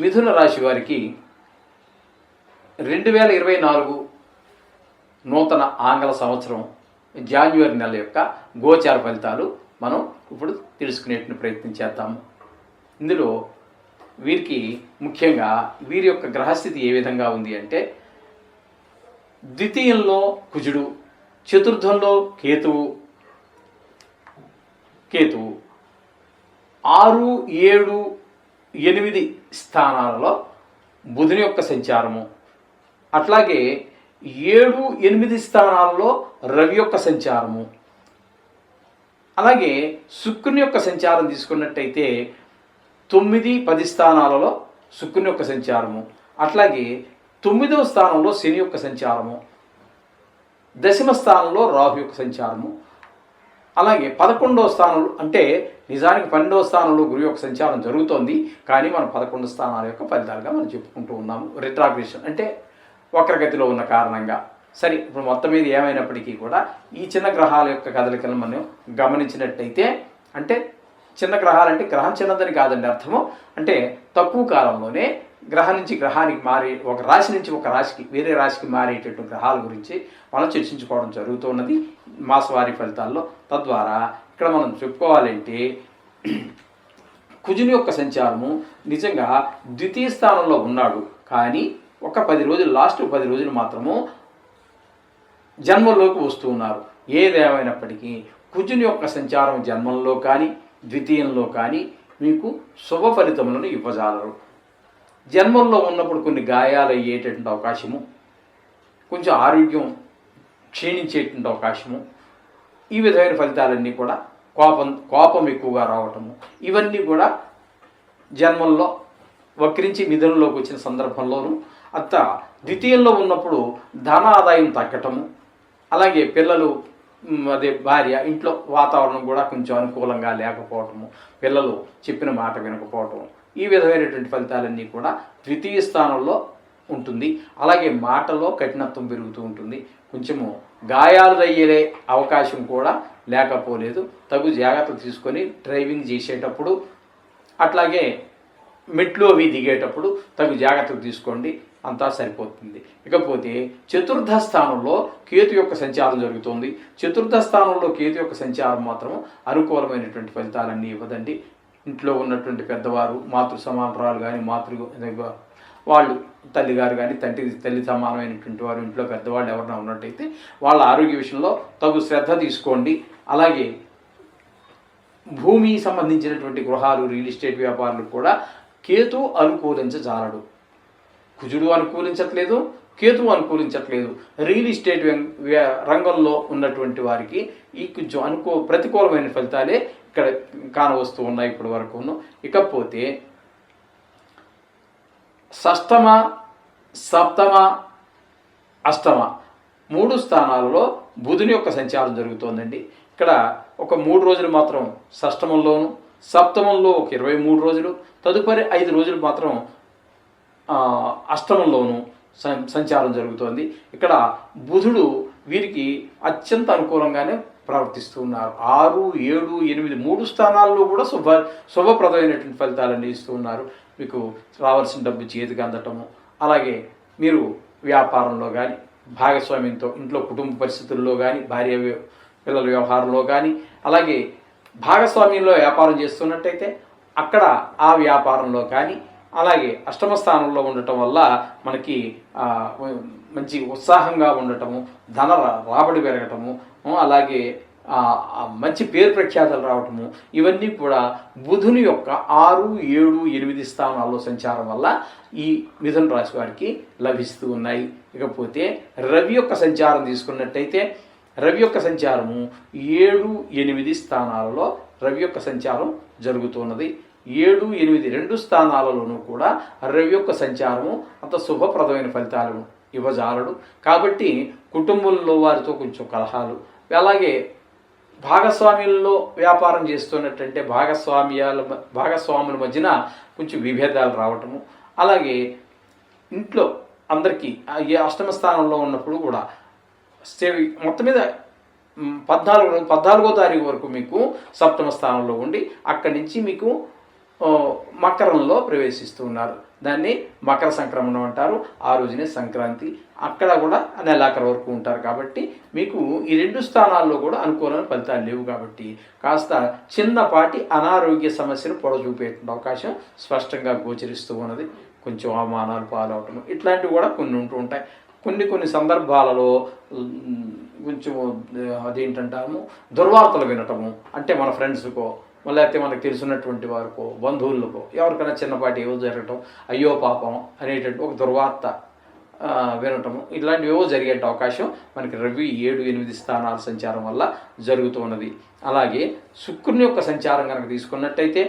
మిథున రాశి వారికి 2024 నూతన ఆంగ్ల సంవత్సరం జాన్యువరి నెల యొక్క గోచార ఫలితాలు మనం ఇప్పుడు తెలుసుకునేటువంటి ప్రయత్నం చేద్దాము. ఇందులో వీరికి ముఖ్యంగా వీరి యొక్క గ్రహస్థితి ఏ విధంగా ఉంది అంటే, ద్వితీయంలో కుజుడు, చతుర్థంలో కేతువు 6, 7, 8 స్థానాలలో బుధుని యొక్క సంచారము, అట్లాగే 7, 8 స్థానాలలో రవి యొక్క సంచారము, అలాగే శుక్రుని యొక్క సంచారం తీసుకున్నట్టయితే 9, 10 స్థానాలలో శుక్రుని యొక్క సంచారము, అట్లాగే 9వ స్థానంలో శని యొక్క సంచారము, దశమ స్థానంలో రాహు యొక్క సంచారము, అలాగే 11వ స్థానంలో అంటే నిజానికి 12వ స్థానంలో గురు యొక్క సంచారం జరుగుతోంది. కానీ మనం 11 స్థానాల యొక్క ఫలితాలుగా మనం చెప్పుకుంటూ ఉన్నాము. రిట్రాగ్రేషన్ అంటే వక్రగతిలో ఉన్న కారణంగా. సరే, ఇప్పుడు మొత్తం మీద ఏమైనప్పటికీ కూడా ఈ చిన్న గ్రహాల యొక్క కదలికలను మనం గమనించినట్టయితే, అంటే చిన్న గ్రహాలంటే గ్రహం చిన్నదని కాదండి అర్థము. అంటే తక్కువ కాలంలోనే గ్రహం నుంచి గ్రహానికి మారి ఒక రాశి నుంచి ఒక రాశికి వేరే రాశికి మారేటటువంటి గ్రహాల గురించి మనం చర్చించుకోవడం జరుగుతున్నది మాసవారీ ఫలితాల్లో. తద్వారా ఇక్కడ మనం చెప్పుకోవాలంటే కుజుని యొక్క సంచారము నిజంగా ద్వితీయ స్థానంలో ఉన్నాడు. కానీ ఒక 10 రోజులు, లాస్ట్ 10 రోజులు మాత్రము జన్మంలోకి వస్తూ ఉన్నారు. ఏదేమైనప్పటికీ కుజుని యొక్క సంచారం జన్మంలో కానీ ద్వితీయంలో కానీ మీకు శుభ ఫలితములను ఇవ్వజాలరు. జన్మంలో ఉన్నప్పుడు కొన్ని గాయాలు అయ్యేటటువంటి అవకాశము, కొంచెం ఆరోగ్యం క్షీణించేటువంటి అవకాశము, ఈ విధమైన ఫలితాలన్నీ కూడా కోపం ఎక్కువగా రావటము, ఇవన్నీ కూడా జన్మంలో వక్రించి మిథునంలోకి వచ్చిన సందర్భంలోనూ, అంత ద్వితీయంలో ఉన్నప్పుడు ధన ఆదాయం తగ్గటము, అలాగే పిల్లలు భార్య ఇంట్లో వాతావరణం కూడా కొంచెం అనుకూలంగా లేకపోవటము, పిల్లలు చెప్పిన మాట వినకపోవటము, ఈ విధమైనటువంటి ఫలితాలన్నీ కూడా ద్వితీయ స్థానంలో ఉంటుంది. అలాగే మాటలో కఠినత్వం పెరుగుతూ ఉంటుంది. కొంచెము గాయాలు అయ్యే అవకాశం కూడా లేకపోలేదు. తగు జాగ్రత్తలు తీసుకొని డ్రైవింగ్ చేసేటప్పుడు, అట్లాగే మెట్లు అవి దిగేటప్పుడు తగు జాగ్రత్తలు తీసుకోండి, అంతా సరిపోతుంది. ఇకపోతే చతుర్థ స్థానంలో కేతు యొక్క సంచారం జరుగుతుంది. చతుర్థ స్థానంలో కేతు యొక్క సంచారం మాత్రం అనుకూలమైనటువంటి ఫలితాలన్నీ ఇవ్వదండి. ఇంట్లో ఉన్నటువంటి పెద్దవారు, మాతృ సమానరాలు కానీ వాళ్ళు తల్లిగారు కానీ తల్లి సమానమైనటువంటి వారు ఇంట్లో పెద్దవాళ్ళు ఎవరైనా ఉన్నట్టయితే వాళ్ళ ఆరోగ్య విషయంలో తగు శ్రద్ధ తీసుకోండి. అలాగే భూమి సంబంధించినటువంటి గృహాలు, రియల్ ఎస్టేట్ వ్యాపారులకు కూడా కేతు అనుకూలించజాలడు. కుజుడు అనుకూలించట్లేదు, కేతువు అనుకూలించట్లేదు. రియల్ ఎస్టేట్ రంగంలో ఉన్నటువంటి వారికి ఈ కొంచెం ప్రతికూలమైన ఫలితాలే ఇక్కడ కానవస్తూ ఉన్నాయి ఇప్పటి వరకును. ఇకపోతే షష్టమ, సప్తమ, అష్టమ 3 స్థానాలలో బుధుని యొక్క సంచారం జరుగుతోందండి. ఇక్కడ ఒక 3 రోజులు మాత్రం షష్టమంలోను, సప్తమంలో ఒక 23 రోజులు, తదుపరి 5 రోజులు మాత్రం అష్టమంలోను సంచారం జరుగుతోంది. ఇక్కడ బుధుడు వీరికి అత్యంత అనుకూలంగానే ప్రవర్తిస్తూ ఉన్నారు. 6, 7, 8 3 స్థానాల్లో కూడా శుభప్రదమైనటువంటి ఫలితాలన్నీ ఇస్తూ ఉన్నారు. మీకు రావాల్సిన డబ్బు చేతికి అందటము, అలాగే మీరు వ్యాపారంలో కానీ, భాగస్వామ్యంతో ఇంట్లో కుటుంబ పరిస్థితుల్లో కానీ, భార్య పిల్లల వ్యవహారంలో కానీ, అలాగే భాగస్వామ్యంలో వ్యాపారం చేస్తున్నట్టయితే అక్కడ ఆ వ్యాపారంలో కానీ, అలాగే అష్టమ స్థానంలో ఉండటం వల్ల మనకి మంచి ఉత్సాహంగా ఉండటము, ధన రాబడి పెరగటము, అలాగే మంచి పేరు ప్రఖ్యాతలు రావటము, ఇవన్నీ కూడా బుధుని యొక్క 6, 7, 8 స్థానాల్లో సంచారం వల్ల ఈ మిథున రాశి వారికి లభిస్తూ ఉన్నాయి. ఇకపోతే రవి యొక్క సంచారం తీసుకున్నట్టయితే రవి యొక్క సంచారము 7, 8 స్థానాలలో రవి యొక్క సంచారం జరుగుతున్నది. 7, 8 2 స్థానాలలోనూ కూడా రవి యొక్క సంచారము అంత శుభప్రదమైన ఫలితాలను ఇవ్వజాలడు. కాబట్టి కుటుంబంలో వారితో కొంచెం కలహాలు, అలాగే భాగస్వామ్యుల్లో వ్యాపారం చేస్తున్నట్టంటే భాగస్వాముల మధ్యన కొంచెం విభేదాలు రావటము, అలాగే ఇంట్లో అందరికీ అష్టమ స్థానంలో ఉన్నప్పుడు కూడా మొత్తం మీద 14వ తారీఖు వరకు మీకు సప్తమ స్థానంలో ఉండి అక్కడి నుంచి మీకు మకరంలో ప్రవేశిస్తూ ఉన్నారు. దాన్ని మకర సంక్రమణం అంటారు. ఆ రోజునే సంక్రాంతి. అక్కడ కూడా నెలాఖరు వరకు ఉంటారు. కాబట్టి మీకు ఈ 2 స్థానాల్లో కూడా అనుకూలమైన ఫలితాలు లేవు. కాబట్టి కాస్త చిన్నపాటి అనారోగ్య సమస్యను పొడచూపేటువంటి అవకాశం స్పష్టంగా గోచరిస్తూ ఉన్నది. కొంచెం అవమానాలు పాలవటం ఇట్లాంటివి కూడా కొన్ని ఉంటూ ఉంటాయి. కొన్ని సందర్భాలలో కొంచెం అదేంటంటాము దుర్వార్తలు వినటము, అంటే మన ఫ్రెండ్స్కో లేకపోతే మనకు తెలిసినటువంటి వారికో బంధువులకో ఎవరికైనా చిన్నపాటి ఏవో జరగటం, అయ్యో పాపం అనేటువంటి ఒక దుర్వార్త వినటము, ఇలాంటివి ఏవో జరిగే అవకాశం మనకి రవి 7, 8 స్థానాల సంచారం వల్ల జరుగుతూ ఉన్నది. అలాగే శుక్రుని యొక్క సంచారం కనుక తీసుకున్నట్టయితే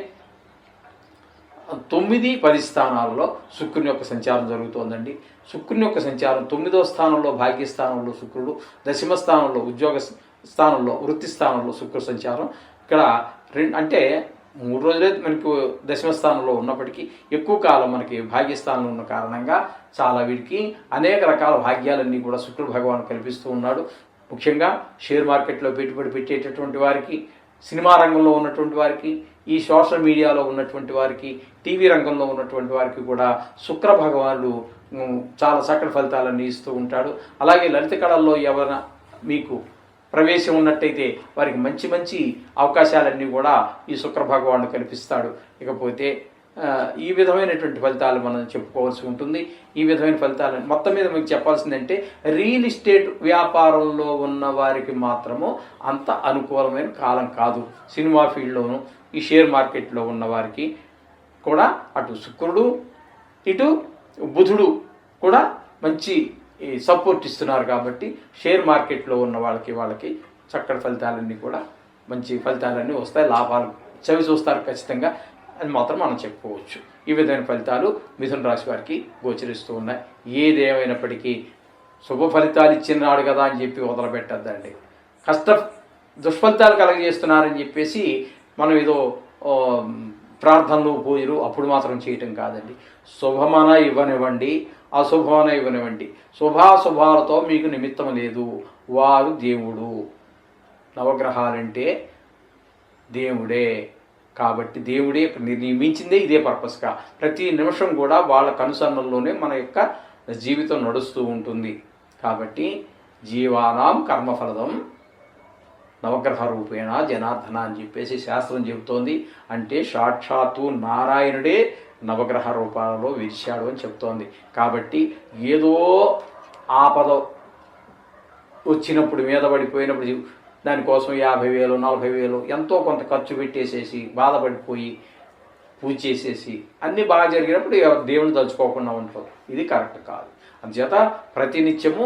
9, 10 స్థానాల్లో శుక్రుని యొక్క సంచారం జరుగుతోందండి. శుక్రుని యొక్క సంచారం 9వ స్థానంలో భాగ్యస్థానంలో శుక్రుడు, 10వ స్థానంలో ఉద్యోగ స్థానంలో వృత్తి స్థానంలో శుక్ర సంచారం. ఇక్కడ అంటే 3 రోజులే మనకు 10వ స్థానంలో ఉన్నప్పటికీ ఎక్కువ కాలం మనకి భాగ్యస్థానంలో ఉన్న కారణంగా చాలా వీడికి అనేక రకాల భాగ్యాలన్నీ కూడా శుక్రుడు భగవాన్ కల్పిస్తూ ఉన్నాడు. ముఖ్యంగా షేర్ మార్కెట్లో పెట్టుబడి పెట్టేటటువంటి వారికి, సినిమా రంగంలో ఉన్నటువంటి వారికి, ఈ సోషల్ మీడియాలో ఉన్నటువంటి వారికి, టీవీ రంగంలో ఉన్నటువంటి వారికి కూడా శుక్ర భగవానుడు చాలా చక్కటి ఫలితాలన్నీ ఇస్తూ ఉంటాడు. అలాగే లలిత కళల్లో ఎవరైనా మీకు ప్రవేశం ఉన్నట్టయితే వారికి మంచి మంచి అవకాశాలన్నీ కూడా ఈ శుక్ర భగవానుడు కల్పిస్తాడు. ఇకపోతే ఈ విధమైనటువంటి ఫలితాలు మనం చెప్పుకోవాల్సి ఉంటుంది. ఈ విధమైన ఫలితాలు మొత్తం మీద మీకు చెప్పాల్సిందంటే రియల్ ఎస్టేట్ వ్యాపారంలో ఉన్న వారికి మాత్రము అంత అనుకూలమైన కాలం కాదు. సినిమా ఫీల్డ్లోను ఈ షేర్ మార్కెట్లో ఉన్న వారికి కూడా అటు శుక్రుడు ఇటు బుధుడు కూడా మంచి సపోర్ట్ ఇస్తున్నారు. కాబట్టి షేర్ మార్కెట్లో ఉన్న వాళ్ళకి చక్కటి ఫలితాలన్నీ కూడా మంచి ఫలితాలన్నీ వస్తాయి. లాభాలు చవి చూస్తారు ఖచ్చితంగా అని మాత్రం మనం చెప్పుకోవచ్చు. ఈ విధమైన ఫలితాలు మిథున రాశి వారికి గోచరిస్తూ ఉన్నాయి. ఏదేమైనప్పటికీ శుభ ఫలితాలు ఇచ్చినాడు కదా అని చెప్పి వదలబెట్టద్దండి. దుష్ఫలితాలు కలగజేస్తున్నారని చెప్పేసి మనం ఏదో ప్రార్థనలు పూజలు అప్పుడు మాత్రం చేయటం కాదండి. శుభమన ఇవ్వనివ్వండి, అశుభమన ఇవ్వనివ్వండి, శుభాశుభాలతో మీకు నిమిత్తం లేదు. వారు దేవుడు, నవగ్రహాలంటే దేవుడే. కాబట్టి దేవుడే నియమించిందే ఇదే పర్పస్గా. ప్రతి నిమిషం కూడా వాళ్ళ కనుసన్నల్లోనే మన యొక్క జీవితం నడుస్తూ ఉంటుంది. కాబట్టి జీవానాం కర్మఫలదం నవగ్రహ రూపేణ జనార్దన అని చెప్పేసి శాస్త్రం చెబుతోంది. అంటే సాక్షాత్తు నారాయణుడే నవగ్రహ రూపాలలో విరిచాడు అని చెప్తోంది. కాబట్టి ఏదో ఆపద వచ్చినప్పుడు మీద పడిపోయినప్పుడు దానికోసం 50,000, 40,000 ఎంతో కొంత ఖర్చు పెట్టేసేసి బాధపడిపోయి పూజ చేసేసి అన్నీ బాగా జరిగినప్పుడు దేవుని తలుచుకోకుండా ఉంటాం. ఇది కరెక్ట్ కాదు. అందుచేత ప్రతినిత్యము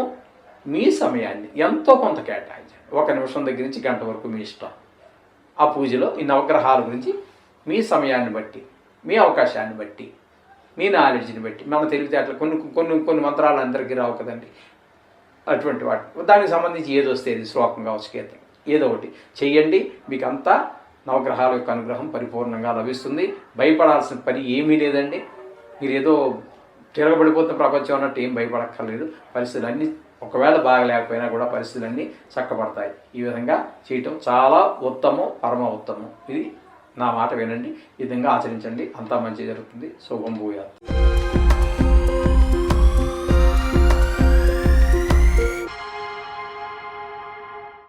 మీ సమయాన్ని ఎంతో కొంత కేటాయించండి. 1 నిమిషం దగ్గర నుంచి గంట వరకు మీ ఇష్టం. ఆ పూజలో ఈ నవగ్రహాల గురించి మీ సమయాన్ని బట్టి, మీ అవకాశాన్ని బట్టి, మీ నాలెడ్జ్ని బట్టి, మన తెలివితేటలు కొన్ని మంత్రాలు అందరికీ రావు కదండి. అటువంటి వాటి దానికి సంబంధించి ఏది వస్తే ఏది శ్లోకం కావచ్చు, కీర్తన ఏదో ఒకటి చెయ్యండి. మీకు అంతా నవగ్రహాల యొక్క అనుగ్రహం పరిపూర్ణంగా లభిస్తుంది. భయపడాల్సిన పని ఏమీ లేదండి. మీరు ఏదో తిరగబడిపోతున్న ప్రపంచం అన్నట్టు ఏం భయపడక్కర్లేదు. పరిస్థితులన్నీ ఒకవేళ బాగలేకపోయినా కూడా పరిస్థితులన్నీ చక్కబడతాయి. ఈ విధంగా చేయటం చాలా ఉత్తమం, పరమ ఉత్తమం. ఇది నా మాట వినండి, ఈ విధంగా ఆచరించండి. అంతా మంచి జరుగుతుంది. శుభం భూయాత్.